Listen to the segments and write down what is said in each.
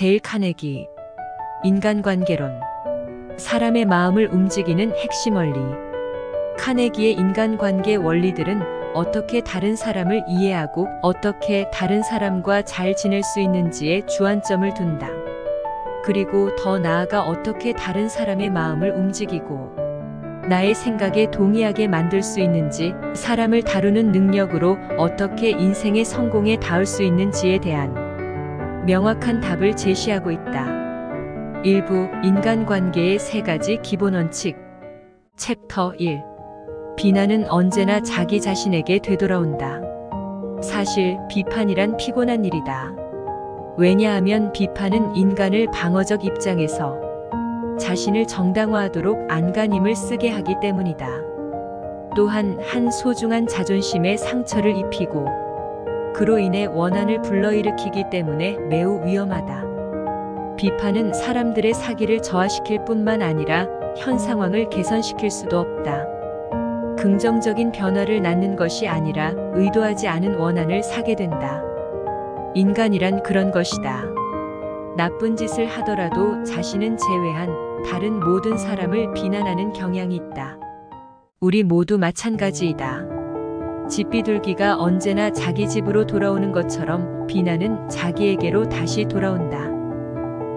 데일 카네기. 인간관계론. 사람의 마음을 움직이는 핵심 원리. 카네기의 인간관계 원리들은 어떻게 다른 사람을 이해하고 어떻게 다른 사람과 잘 지낼 수 있는지에 주안점을 둔다. 그리고 더 나아가 어떻게 다른 사람의 마음을 움직이고 나의 생각에 동의하게 만들 수 있는지, 사람을 다루는 능력으로 어떻게 인생의 성공에 닿을 수 있는지에 대한 명확한 답을 제시하고 있다. 일부 인간관계의 3가지 기본 원칙. 챕터 1. 비난은 언제나 자기 자신에게 되돌아온다. 사실 비판이란 피곤한 일이다. 왜냐하면 비판은 인간을 방어적 입장에서 자신을 정당화하도록 안간힘을 쓰게 하기 때문이다. 또한 한 소중한 자존심에 상처를 입히고 그로 인해 원한을 불러일으키기 때문에 매우 위험하다. 비판은 사람들의 사기를 저하시킬 뿐만 아니라 현 상황을 개선시킬 수도 없다. 긍정적인 변화를 낳는 것이 아니라 의도하지 않은 원한을 사게 된다. 인간이란 그런 것이다. 나쁜 짓을 하더라도 자신은 제외한 다른 모든 사람을 비난하는 경향이 있다. 우리 모두 마찬가지이다. 집비둘기가 언제나 자기 집으로 돌아오는 것처럼 비난은 자기에게로 다시 돌아온다.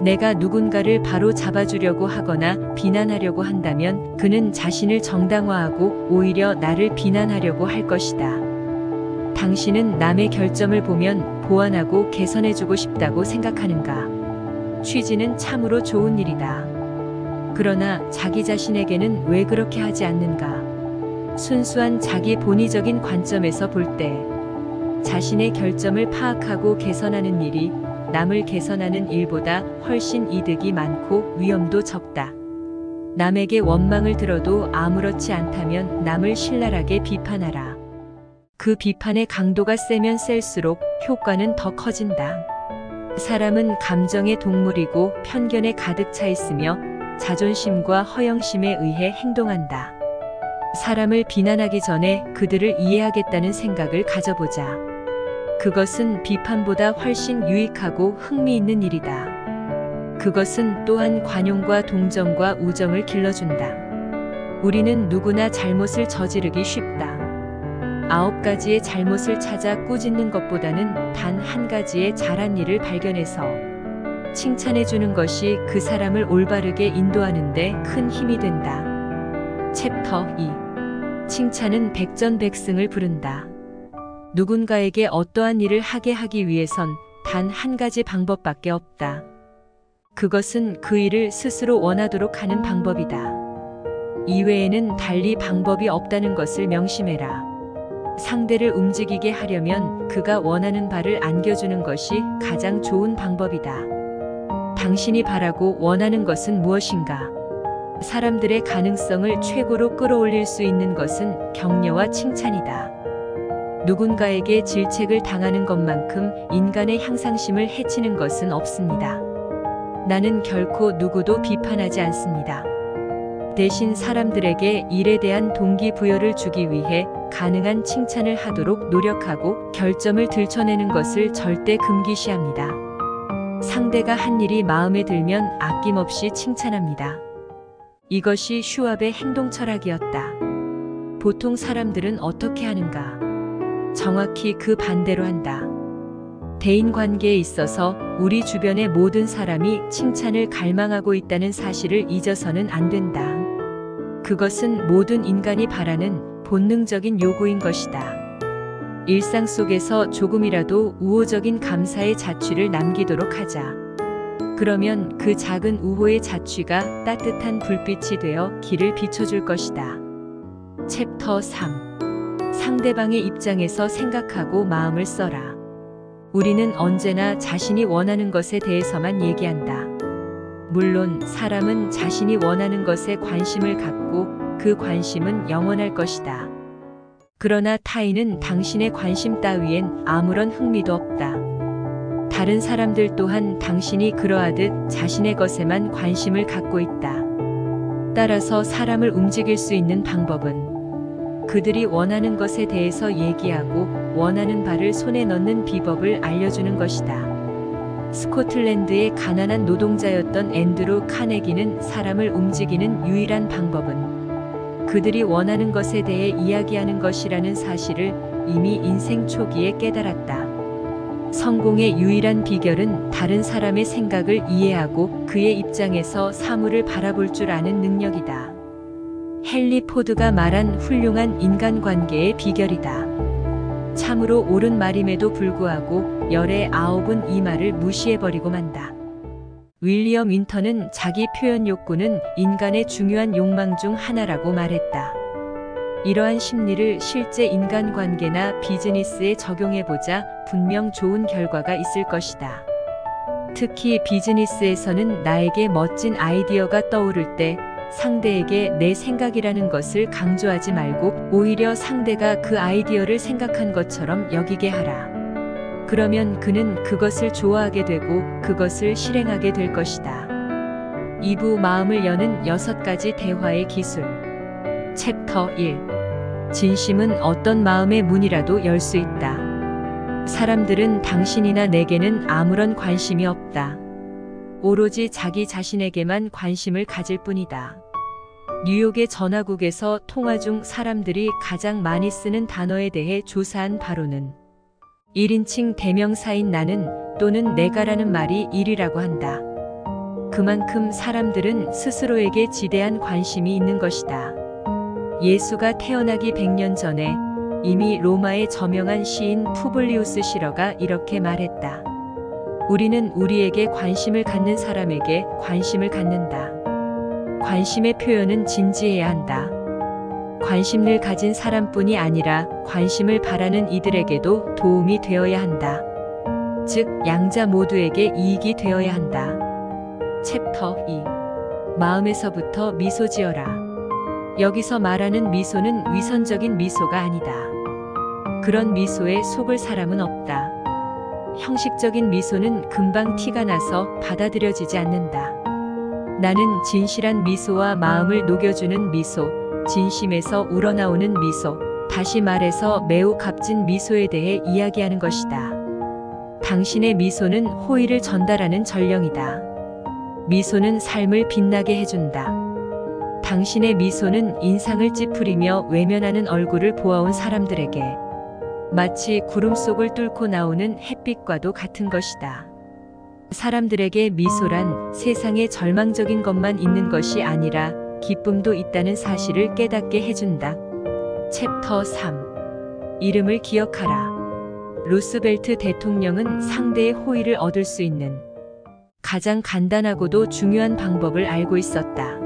내가 누군가를 바로 잡아주려고 하거나 비난하려고 한다면 그는 자신을 정당화하고 오히려 나를 비난하려고 할 것이다. 당신은 남의 결점을 보면 보완하고 개선해주고 싶다고 생각하는가? 취지는 참으로 좋은 일이다. 그러나 자기 자신에게는 왜 그렇게 하지 않는가? 순수한 자기 본의적인 관점에서 볼 때 자신의 결점을 파악하고 개선하는 일이 남을 개선하는 일보다 훨씬 이득이 많고 위험도 적다. 남에게 원망을 들어도 아무렇지 않다면 남을 신랄하게 비판하라. 그 비판의 강도가 세면 셀수록 효과는 더 커진다. 사람은 감정의 동물이고 편견에 가득 차 있으며 자존심과 허영심에 의해 행동한다. 사람을 비난하기 전에 그들을 이해하겠다는 생각을 가져보자. 그것은 비판보다 훨씬 유익하고 흥미있는 일이다. 그것은 또한 관용과 동정과 우정을 길러준다. 우리는 누구나 잘못을 저지르기 쉽다. 9가지의 잘못을 찾아 꾸짖는 것보다는 단 1가지의 잘한 일을 발견해서 칭찬해주는 것이 그 사람을 올바르게 인도하는 데 큰 힘이 된다. 챕터 2. 칭찬은 백전백승을 부른다. 누군가에게 어떠한 일을 하게 하기 위해선 단 1가지 방법밖에 없다. 그것은 그 일을 스스로 원하도록 하는 방법이다. 이외에는 달리 방법이 없다는 것을 명심해라. 상대를 움직이게 하려면 그가 원하는 바를 안겨주는 것이 가장 좋은 방법이다. 당신이 바라고 원하는 것은 무엇인가? 사람들의 가능성을 최고로 끌어올릴 수 있는 것은 격려와 칭찬이다. 누군가에게 질책을 당하는 것만큼 인간의 향상심을 해치는 것은 없습니다. 나는 결코 누구도 비판하지 않습니다. 대신 사람들에게 일에 대한 동기부여를 주기 위해 가능한 칭찬을 하도록 노력하고 결점을 들춰내는 것을 절대 금기시합니다. 상대가 한 일이 마음에 들면 아낌없이 칭찬합니다. 이것이 슈왑의 행동 철학이었다. 보통 사람들은 어떻게 하는가? 정확히 그 반대로 한다. 대인관계에 있어서 우리 주변의 모든 사람이 칭찬을 갈망하고 있다는 사실을 잊어서는 안 된다. 그것은 모든 인간이 바라는 본능적인 요구인 것이다. 일상 속에서 조금이라도 우호적인 감사의 자취를 남기도록 하자. 그러면 그 작은 우호의 자취가 따뜻한 불빛이 되어 길을 비춰줄 것이다. 챕터 3. 상대방의 입장에서 생각하고 마음을 써라. 우리는 언제나 자신이 원하는 것에 대해서만 얘기한다. 물론 사람은 자신이 원하는 것에 관심을 갖고 그 관심은 영원할 것이다. 그러나 타인은 당신의 관심 따위엔 아무런 흥미도 없다. 다른 사람들 또한 당신이 그러하듯 자신의 것에만 관심을 갖고 있다. 따라서 사람을 움직일 수 있는 방법은 그들이 원하는 것에 대해서 얘기하고 원하는 바를 손에 넣는 비법을 알려주는 것이다. 스코틀랜드의 가난한 노동자였던 앤드루 카네기는 사람을 움직이는 유일한 방법은 그들이 원하는 것에 대해 이야기하는 것이라는 사실을 이미 인생 초기에 깨달았다. 성공의 유일한 비결은 다른 사람의 생각을 이해하고 그의 입장에서 사물을 바라볼 줄 아는 능력이다. 헨리 포드가 말한 훌륭한 인간관계의 비결이다. 참으로 옳은 말임에도 불구하고 열의 9은 이 말을 무시해버리고 만다. 윌리엄 윈턴은 자기 표현 욕구는 인간의 중요한 욕망 중 하나라고 말했다. 이러한 심리를 실제 인간관계나 비즈니스에 적용해보자 분명 좋은 결과가 있을 것이다. 특히 비즈니스에서는 나에게 멋진 아이디어가 떠오를 때 상대에게 내 생각이라는 것을 강조하지 말고 오히려 상대가 그 아이디어를 생각한 것처럼 여기게 하라. 그러면 그는 그것을 좋아하게 되고 그것을 실행하게 될 것이다. 2부 마음을 여는 6가지 대화의 기술. 챕터 1. 진심은 어떤 마음의 문이라도 열 수 있다. 사람들은 당신이나 내게는 아무런 관심이 없다. 오로지 자기 자신에게만 관심을 가질 뿐이다. 뉴욕의 전화국에서 통화 중 사람들이 가장 많이 쓰는 단어에 대해 조사한 바로는 1인칭 대명사인 나는 또는 내가라는 말이 1위라고 한다. 그만큼 사람들은 스스로에게 지대한 관심이 있는 것이다. 예수가 태어나기 100년 전에 이미 로마의 저명한 시인 푸블리우스 시러가 이렇게 말했다. 우리는 우리에게 관심을 갖는 사람에게 관심을 갖는다. 관심의 표현은 진지해야 한다. 관심을 가진 사람뿐이 아니라 관심을 바라는 이들에게도 도움이 되어야 한다. 즉, 양자 모두에게 이익이 되어야 한다. 챕터 2. 마음에서부터 미소 지어라. 여기서 말하는 미소는 위선적인 미소가 아니다. 그런 미소에 속을 사람은 없다. 형식적인 미소는 금방 티가 나서 받아들여지지 않는다. 나는 진실한 미소와 마음을 녹여주는 미소, 진심에서 우러나오는 미소, 다시 말해서 매우 값진 미소에 대해 이야기하는 것이다. 당신의 미소는 호의를 전달하는 전령이다. 미소는 삶을 빛나게 해준다. 당신의 미소는 인상을 찌푸리며 외면하는 얼굴을 보아온 사람들에게 마치 구름 속을 뚫고 나오는 햇빛과도 같은 것이다. 사람들에게 미소란 세상에 절망적인 것만 있는 것이 아니라 기쁨도 있다는 사실을 깨닫게 해준다. 챕터 3. 이름을 기억하라. 루스벨트 대통령은 상대의 호의를 얻을 수 있는 가장 간단하고도 중요한 방법을 알고 있었다.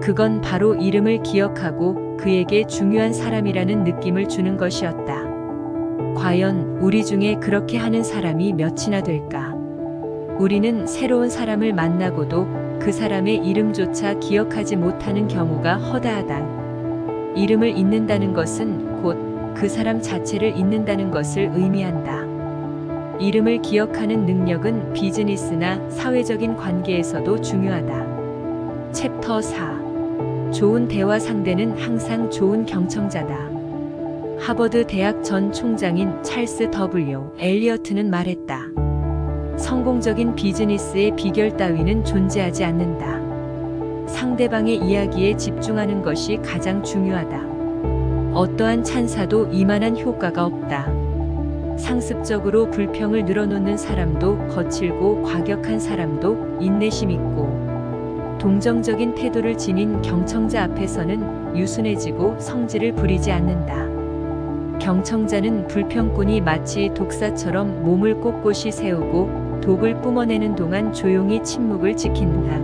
그건 바로 이름을 기억하고 그에게 중요한 사람이라는 느낌을 주는 것이었다. 과연 우리 중에 그렇게 하는 사람이 몇이나 될까? 우리는 새로운 사람을 만나고도 그 사람의 이름조차 기억하지 못하는 경우가 허다하다. 이름을 잊는다는 것은 곧 그 사람 자체를 잊는다는 것을 의미한다. 이름을 기억하는 능력은 비즈니스나 사회적인 관계에서도 중요하다. 챕터 4. 좋은 대화 상대는 항상 좋은 경청자다. 하버드 대학 전 총장인 찰스 W. 엘리어트는 말했다. 성공적인 비즈니스의 비결 따위는 존재하지 않는다. 상대방의 이야기에 집중하는 것이 가장 중요하다. 어떠한 찬사도 이만한 효과가 없다. 상습적으로 불평을 늘어놓는 사람도 거칠고 과격한 사람도 인내심 있고 동정적인 태도를 지닌 경청자 앞에서는 유순해지고 성질을 부리지 않는다. 경청자는 불평꾼이 마치 독사처럼 몸을 꼿꼿이 세우고 독을 뿜어내는 동안 조용히 침묵을 지킨다.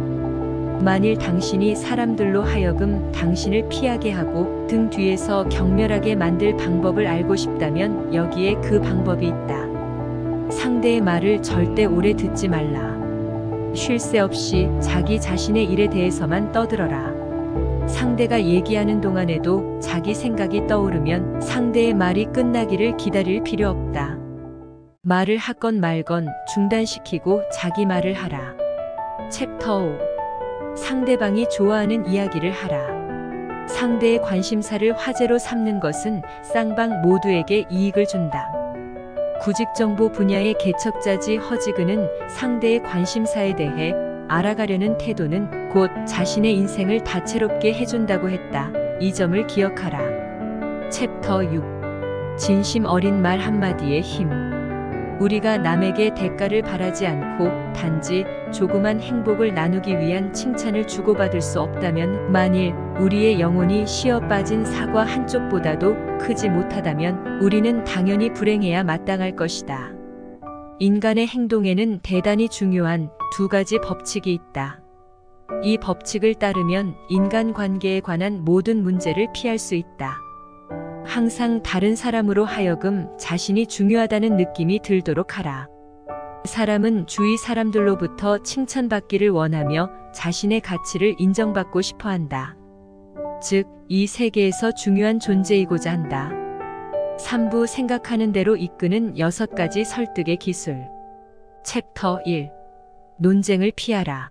만일 당신이 사람들로 하여금 당신을 피하게 하고 등 뒤에서 경멸하게 만들 방법을 알고 싶다면 여기에 그 방법이 있다. 상대의 말을 절대 오래 듣지 말라. 쉴 새 없이 자기 자신의 일에 대해서만 떠들어라. 상대가 얘기하는 동안에도 자기 생각이 떠오르면 상대의 말이 끝나기를 기다릴 필요 없다. 말을 하건 말건 중단시키고 자기 말을 하라. 챕터 5. 상대방이 좋아하는 이야기를 하라. 상대의 관심사를 화제로 삼는 것은 쌍방 모두에게 이익을 준다. 구직정보 분야의 개척자지 허지근은 상대의 관심사에 대해 알아가려는 태도는 곧 자신의 인생을 다채롭게 해준다고 했다. 이 점을 기억하라. 챕터 6. 진심 어린 말 한마디의 힘. 우리가 남에게 대가를 바라지 않고 단지 조그만 행복을 나누기 위한 칭찬을 주고받을 수 없다면, 만일 우리의 영혼이 쉬어 빠진 사과 한쪽보다도 크지 못하다면 우리는 당연히 불행해야 마땅할 것이다. 인간의 행동에는 대단히 중요한 두 가지 법칙이 있다. 이 법칙을 따르면 인간관계에 관한 모든 문제를 피할 수 있다. 항상 다른 사람으로 하여금 자신이 중요하다는 느낌이 들도록 하라. 사람은 주위 사람들로부터 칭찬받기를 원하며 자신의 가치를 인정받고 싶어 한다. 즉, 이 세계에서 중요한 존재이고자 한다. 3부 생각하는 대로 이끄는 6가지 설득의 기술. 챕터 1. 논쟁을 피하라.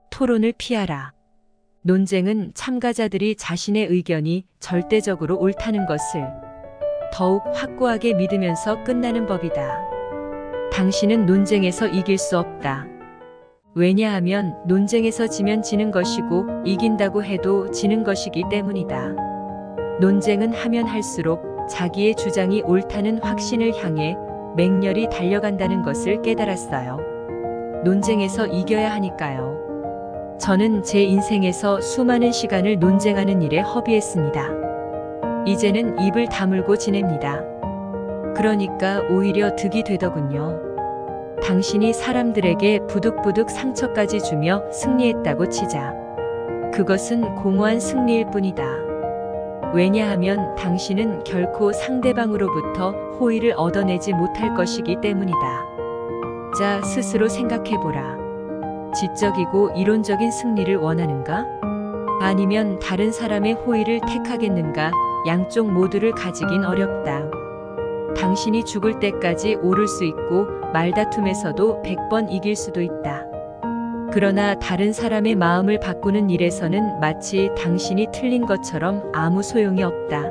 토론을 피하라. 논쟁은 참가자들이 자신의 의견이 절대적으로 옳다는 것을 더욱 확고하게 믿으면서 끝나는 법이다. 당신은 논쟁에서 이길 수 없다. 왜냐하면 논쟁에서 지면 지는 것이고 이긴다고 해도 지는 것이기 때문이다. 논쟁은 하면 할수록 자기의 주장이 옳다는 확신을 향해 맹렬히 달려간다는 것을 깨달았어요. 논쟁에서 이겨야 하니까요. 저는 제 인생에서 수많은 시간을 논쟁하는 일에 허비했습니다. 이제는 입을 다물고 지냅니다. 그러니까 오히려 득이 되더군요. 당신이 사람들에게 부득부득 상처까지 주며 승리했다고 치자. 그것은 공허한 승리일 뿐이다. 왜냐하면 당신은 결코 상대방으로부터 호의를 얻어내지 못할 것이기 때문이다. 자, 스스로 생각해보라. 지적이고 이론적인 승리를 원하는가? 아니면 다른 사람의 호의를 택하겠는가? 양쪽 모두를 가지긴 어렵다. 당신이 죽을 때까지 오를 수 있고 말다툼에서도 100번 이길 수도 있다. 그러나 다른 사람의 마음을 바꾸는 일에서는 마치 당신이 틀린 것처럼 아무 소용이 없다.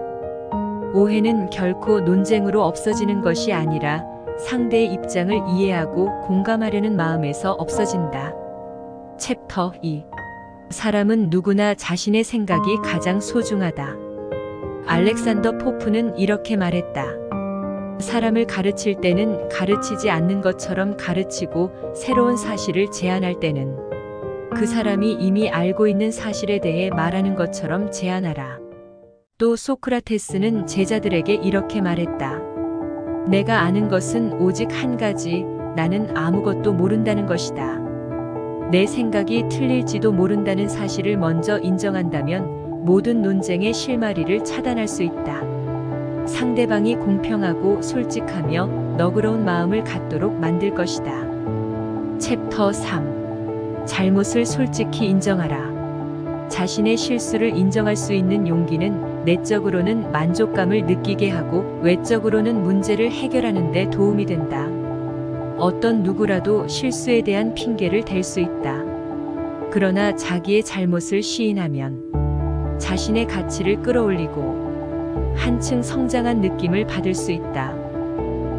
오해는 결코 논쟁으로 없어지는 것이 아니라 상대의 입장을 이해하고 공감하려는 마음에서 없어진다. 챕터 2. 사람은 누구나 자신의 생각이 가장 소중하다. 알렉산더 포프는 이렇게 말했다. 사람을 가르칠 때는 가르치지 않는 것처럼 가르치고 새로운 사실을 제안할 때는 그 사람이 이미 알고 있는 사실에 대해 말하는 것처럼 제안하라. 또 소크라테스는 제자들에게 이렇게 말했다. 내가 아는 것은 오직 한 가지, 나는 아무것도 모른다는 것이다. 내 생각이 틀릴지도 모른다는 사실을 먼저 인정한다면 모든 논쟁의 실마리를 차단할 수 있다. 상대방이 공평하고 솔직하며 너그러운 마음을 갖도록 만들 것이다. 챕터 3. 잘못을 솔직히 인정하라. 자신의 실수를 인정할 수 있는 용기는 내적으로는 만족감을 느끼게 하고 외적으로는 문제를 해결하는 데 도움이 된다. 어떤 누구라도 실수에 대한 핑계를 댈 수 있다. 그러나 자기의 잘못을 시인하면 자신의 가치를 끌어올리고 한층 성장한 느낌을 받을 수 있다.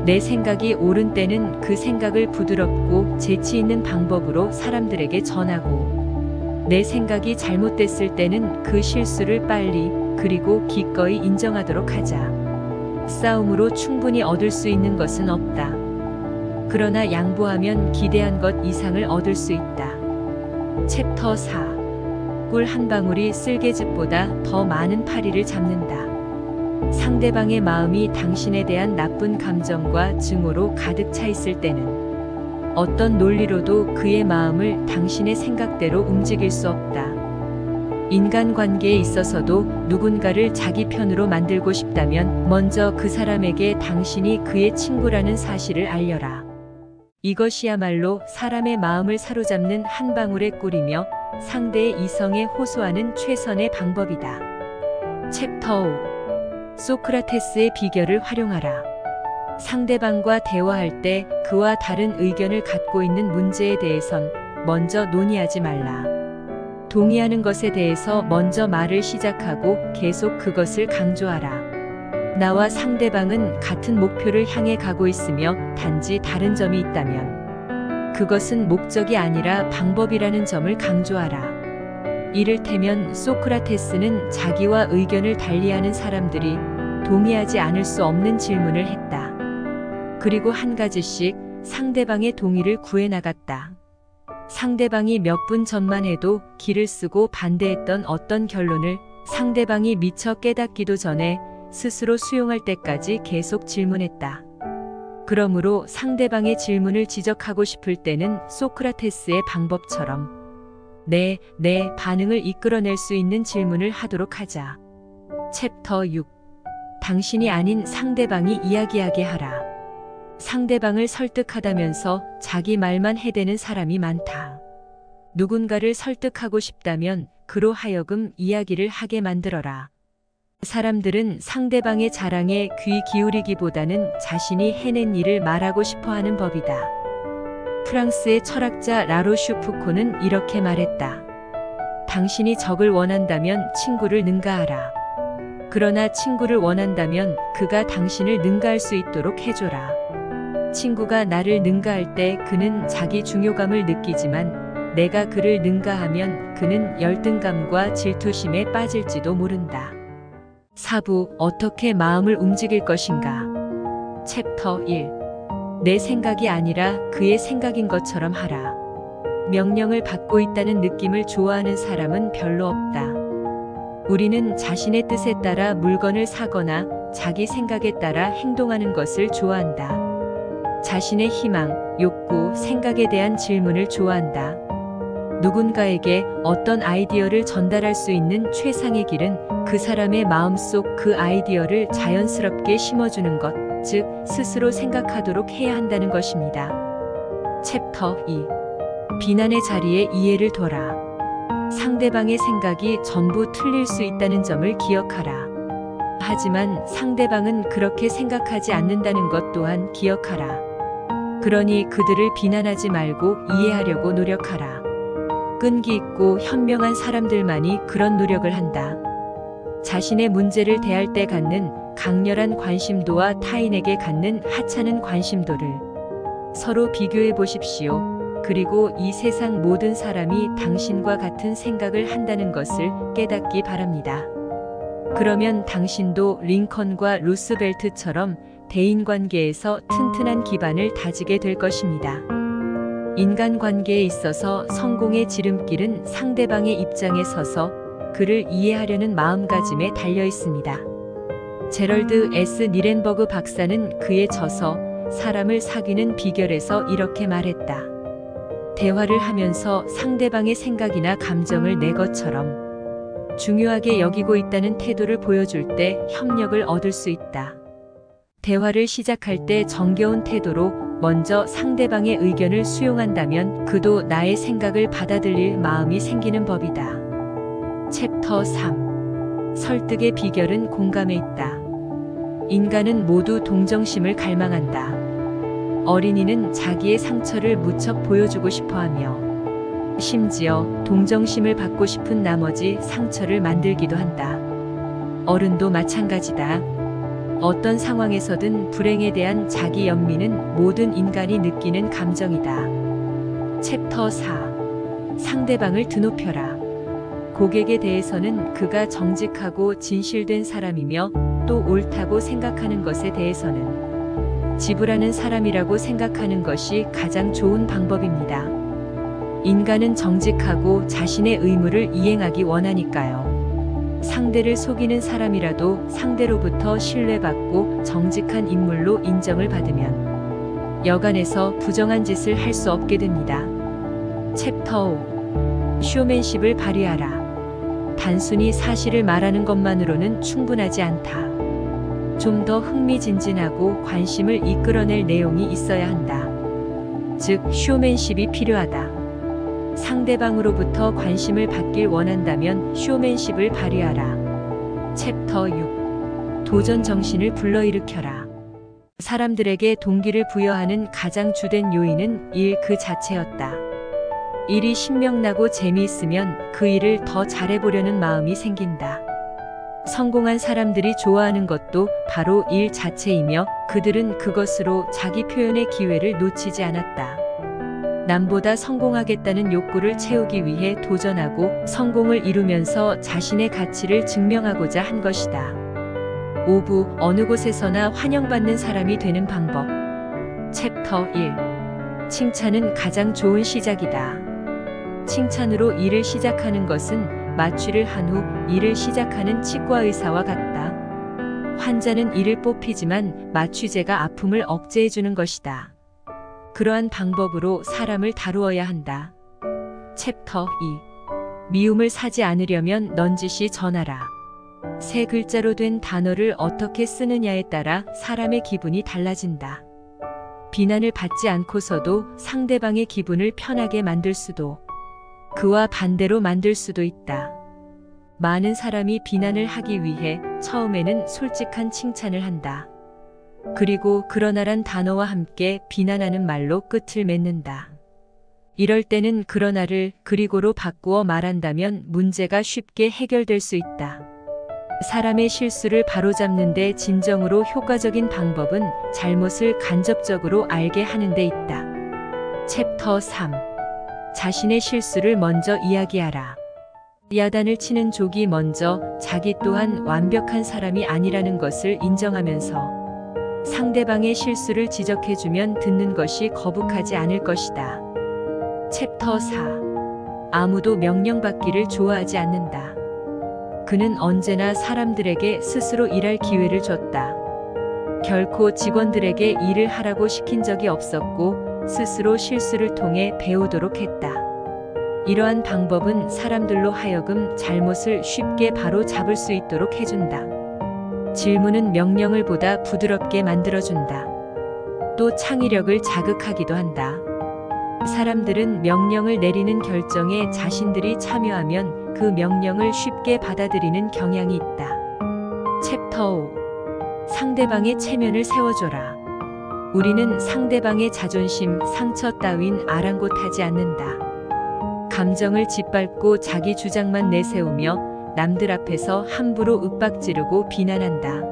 내 생각이 옳은 때는 그 생각을 부드럽고 재치 있는 방법으로 사람들에게 전하고, 내 생각이 잘못됐을 때는 그 실수를 빨리 그리고 기꺼이 인정하도록 하자. 싸움으로 충분히 얻을 수 있는 것은 없다. 그러나 양보하면 기대한 것 이상을 얻을 수 있다. 챕터 4. 꿀 한 방울이 쓸개즙보다 더 많은 파리를 잡는다. 상대방의 마음이 당신에 대한 나쁜 감정과 증오로 가득 차 있을 때는 어떤 논리로도 그의 마음을 당신의 생각대로 움직일 수 없다. 인간관계에 있어서도 누군가를 자기 편으로 만들고 싶다면 먼저 그 사람에게 당신이 그의 친구라는 사실을 알려라. 이것이야말로 사람의 마음을 사로잡는 한 방울의 꿀이며 상대의 이성에 호소하는 최선의 방법이다. 챕터 5. 소크라테스의 비결을 활용하라. 상대방과 대화할 때 그와 다른 의견을 갖고 있는 문제에 대해선 먼저 논의하지 말라. 동의하는 것에 대해서 먼저 말을 시작하고 계속 그것을 강조하라. 나와 상대방은 같은 목표를 향해 가고 있으며 단지 다른 점이 있다면 그것은 목적이 아니라 방법이라는 점을 강조하라. 이를테면 소크라테스는 자기와 의견을 달리하는 사람들이 동의하지 않을 수 없는 질문을 했다. 그리고 한 가지씩 상대방의 동의를 구해 나갔다. 상대방이 몇 분 전만 해도 기를 쓰고 반대했던 어떤 결론을 상대방이 미처 깨닫기도 전에 스스로 수용할 때까지 계속 질문했다. 그러므로 상대방의 질문을 지적하고 싶을 때는 소크라테스의 방법처럼 내 반응을 이끌어낼 수 있는 질문을 하도록 하자. 챕터 6. 당신이 아닌 상대방이 이야기하게 하라. 상대방을 설득하다면서 자기 말만 해대는 사람이 많다. 누군가를 설득하고 싶다면 그로 하여금 이야기를 하게 만들어라. 사람들은 상대방의 자랑에 귀 기울이기보다는 자신이 해낸 일을 말하고 싶어 하는 법이다. 프랑스의 철학자 라로슈푸코는 이렇게 말했다. 당신이 적을 원한다면 친구를 능가하라. 그러나 친구를 원한다면 그가 당신을 능가할 수 있도록 해줘라. 친구가 나를 능가할 때 그는 자기 중요감을 느끼지만 내가 그를 능가하면 그는 열등감과 질투심에 빠질지도 모른다. 4부 어떻게 마음을 움직일 것인가? 챕터 1. 내 생각이 아니라 그의 생각인 것처럼 하라. 명령을 받고 있다는 느낌을 좋아하는 사람은 별로 없다. 우리는 자신의 뜻에 따라 물건을 사거나 자기 생각에 따라 행동하는 것을 좋아한다. 자신의 희망, 욕구, 생각에 대한 질문을 좋아한다. 누군가에게 어떤 아이디어를 전달할 수 있는 최상의 길은 그 사람의 마음속 그 아이디어를 자연스럽게 심어주는 것, 즉 스스로 생각하도록 해야 한다는 것입니다. 챕터 2. 비난의 자리에 이해를 둬라. 상대방의 생각이 전부 틀릴 수 있다는 점을 기억하라. 하지만 상대방은 그렇게 생각하지 않는다는 것 또한 기억하라. 그러니 그들을 비난하지 말고 이해하려고 노력하라. 끈기 있고 현명한 사람들만이 그런 노력을 한다. 자신의 문제를 대할 때 갖는 강렬한 관심도와 타인에게 갖는 하찮은 관심도를 서로 비교해 보십시오. 그리고 이 세상 모든 사람이 당신과 같은 생각을 한다는 것을 깨닫기 바랍니다. 그러면 당신도 링컨과 루스벨트처럼 대인관계에서 튼튼한 기반을 다지게 될 것입니다. 인간관계에 있어서 성공의 지름길은 상대방의 입장에 서서 그를 이해하려는 마음가짐에 달려 있습니다. 제럴드 S. 니렌버그 박사는 그의 저서 사람을 사귀는 비결에서 이렇게 말했다. 대화를 하면서 상대방의 생각이나 감정을 내 것처럼 중요하게 여기고 있다는 태도를 보여줄 때 협력을 얻을 수 있다. 대화를 시작할 때 정겨운 태도로 먼저 상대방의 의견을 수용한다면 그도 나의 생각을 받아들일 마음이 생기는 법이다. 챕터 3. 설득의 비결은 공감에 있다. 인간은 모두 동정심을 갈망한다. 어린이는 자기의 상처를 무척 보여주고 싶어하며 심지어 동정심을 받고 싶은 나머지 상처를 만들기도 한다. 어른도 마찬가지다. 어떤 상황에서든 불행에 대한 자기 연민은 모든 인간이 느끼는 감정이다. 챕터 4. 상대방을 드높여라. 고객에 대해서는 그가 정직하고 진실된 사람이며 또 옳다고 생각하는 것에 대해서는 지불하는 사람이라고 생각하는 것이 가장 좋은 방법입니다. 인간은 정직하고 자신의 의무를 이행하기 원하니까요. 상대를 속이는 사람이라도 상대로부터 신뢰받고 정직한 인물로 인정을 받으면 여간해서 부정한 짓을 할 수 없게 됩니다. 챕터 5. 쇼맨십을 발휘하라. 단순히 사실을 말하는 것만으로는 충분하지 않다. 좀 더 흥미진진하고 관심을 이끌어낼 내용이 있어야 한다. 즉, 쇼맨십이 필요하다. 상대방으로부터 관심을 받길 원한다면 쇼맨십을 발휘하라. 챕터 6. 도전 정신을 불러일으켜라. 사람들에게 동기를 부여하는 가장 주된 요인은 일 그 자체였다. 일이 신명나고 재미있으면 그 일을 더 잘해보려는 마음이 생긴다. 성공한 사람들이 좋아하는 것도 바로 일 자체이며 그들은 그것으로 자기 표현의 기회를 놓치지 않았다. 남보다 성공하겠다는 욕구를 채우기 위해 도전하고 성공을 이루면서 자신의 가치를 증명하고자 한 것이다. 5부 어느 곳에서나 환영받는 사람이 되는 방법. 챕터 1. 칭찬은 가장 좋은 시작이다. 칭찬으로 일을 시작하는 것은 마취를 한 후 일을 시작하는 치과 의사와 같다. 환자는 이를 뽑히지만 마취제가 아픔을 억제해주는 것이다. 그러한 방법으로 사람을 다루어야 한다. 챕터 2. 미움을 사지 않으려면 넌지시 전하라. 세 글자로 된 단어를 어떻게 쓰느냐에 따라 사람의 기분이 달라진다. 비난을 받지 않고서도 상대방의 기분을 편하게 만들 수도, 그와 반대로 만들 수도 있다. 많은 사람이 비난을 하기 위해 처음에는 솔직한 칭찬을 한다. 그리고 그러나란 단어와 함께 비난하는 말로 끝을 맺는다. 이럴 때는 그러나를 그리고로 바꾸어 말한다면 문제가 쉽게 해결될 수 있다. 사람의 실수를 바로잡는 데 진정으로 효과적인 방법은 잘못을 간접적으로 알게 하는 데 있다. 챕터 3. 자신의 실수를 먼저 이야기하라. 야단을 치는 족이 먼저 자기 또한 완벽한 사람이 아니라는 것을 인정하면서 상대방의 실수를 지적해주면 듣는 것이 거북하지 않을 것이다. 챕터 4. 아무도 명령받기를 좋아하지 않는다. 그는 언제나 사람들에게 스스로 일할 기회를 줬다. 결코 직원들에게 일을 하라고 시킨 적이 없었고 스스로 실수를 통해 배우도록 했다. 이러한 방법은 사람들로 하여금 잘못을 쉽게 바로 잡을 수 있도록 해준다. 질문은 명령을 보다 부드럽게 만들어준다. 또 창의력을 자극하기도 한다. 사람들은 명령을 내리는 결정에 자신들이 참여하면 그 명령을 쉽게 받아들이는 경향이 있다. 챕터 5. 상대방의 체면을 세워줘라. 우리는 상대방의 자존심, 상처 따윈 아랑곳하지 않는다. 감정을 짓밟고 자기 주장만 내세우며 남들 앞에서 함부로 윽박지르고 비난한다.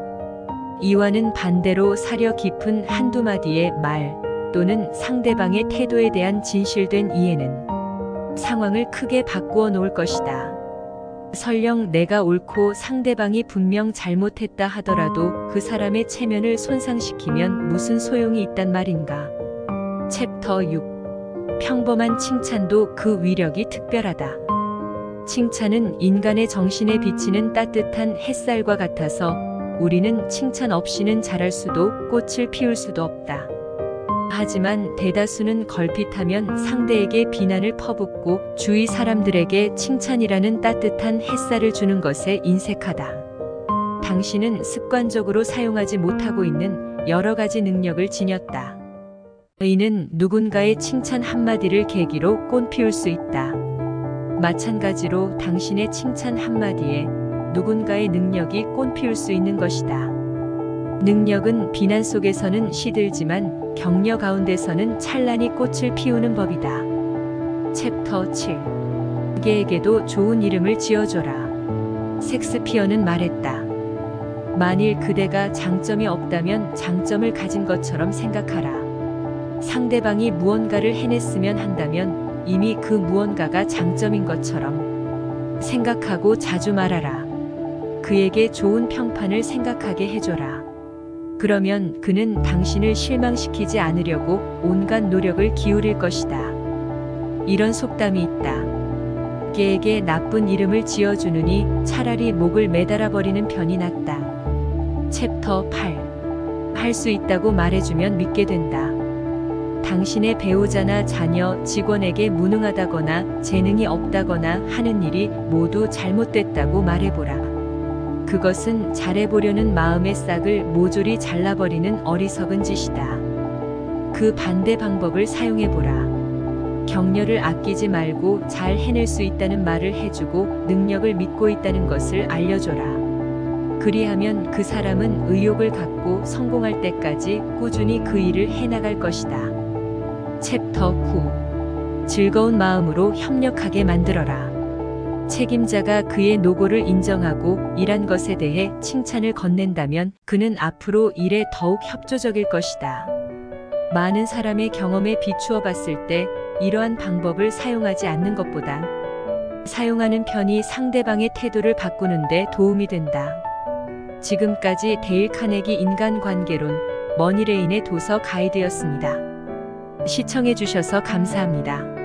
이와는 반대로 사려 깊은 한두 마디의 말 또는 상대방의 태도에 대한 진실된 이해는 상황을 크게 바꾸어 놓을 것이다. 설령 내가 옳고 상대방이 분명 잘못했다 하더라도 그 사람의 체면을 손상시키면 무슨 소용이 있단 말인가. 챕터 6. 평범한 칭찬도 그 위력이 특별하다. 칭찬은 인간의 정신에 비치는 따뜻한 햇살과 같아서 우리는 칭찬 없이는 자랄 수도 꽃을 피울 수도 없다. 하지만 대다수는 걸핏하면 상대에게 비난을 퍼붓고 주위 사람들에게 칭찬이라는 따뜻한 햇살을 주는 것에 인색하다. 당신은 습관적으로 사용하지 못하고 있는 여러 가지 능력을 지녔다. 이는 누군가의 칭찬 한마디를 계기로 꽃 피울 수 있다. 마찬가지로 당신의 칭찬 한마디에 누군가의 능력이 꽃 피울 수 있는 것이다. 능력은 비난 속에서는 시들지만 격려 가운데서는 찬란히 꽃을 피우는 법이다. 챕터 7. 그에게도 좋은 이름을 지어줘라. 섹스피어는 말했다. 만일 그대가 장점이 없다면 장점을 가진 것처럼 생각하라. 상대방이 무언가를 해냈으면 한다면 이미 그 무언가가 장점인 것처럼 생각하고 자주 말하라. 그에게 좋은 평판을 생각하게 해줘라. 그러면 그는 당신을 실망시키지 않으려고 온갖 노력을 기울일 것이다. 이런 속담이 있다. 개에게 나쁜 이름을 지어주느니 차라리 목을 매달아버리는 편이 낫다. 챕터 8. 할 수 있다고 말해주면 믿게 된다. 당신의 배우자나 자녀, 직원에게 무능하다거나 재능이 없다거나 하는 일이 모두 잘못됐다고 말해보라. 그것은 잘해보려는 마음의 싹을 모조리 잘라버리는 어리석은 짓이다. 그 반대 방법을 사용해보라. 격려를 아끼지 말고 잘 해낼 수 있다는 말을 해주고 능력을 믿고 있다는 것을 알려줘라. 그리하면 그 사람은 의욕을 갖고 성공할 때까지 꾸준히 그 일을 해나갈 것이다. 챕터 9. 즐거운 마음으로 협력하게 만들어라. 책임자가 그의 노고를 인정하고 일한 것에 대해 칭찬을 건넨다면 그는 앞으로 일에 더욱 협조적일 것이다. 많은 사람의 경험에 비추어 봤을 때 이러한 방법을 사용하지 않는 것보다 사용하는 편이 상대방의 태도를 바꾸는 데 도움이 된다. 지금까지 데일 카네기 인간관계론 머니레인의 도서 가이드였습니다. 시청해 주셔서 감사합니다.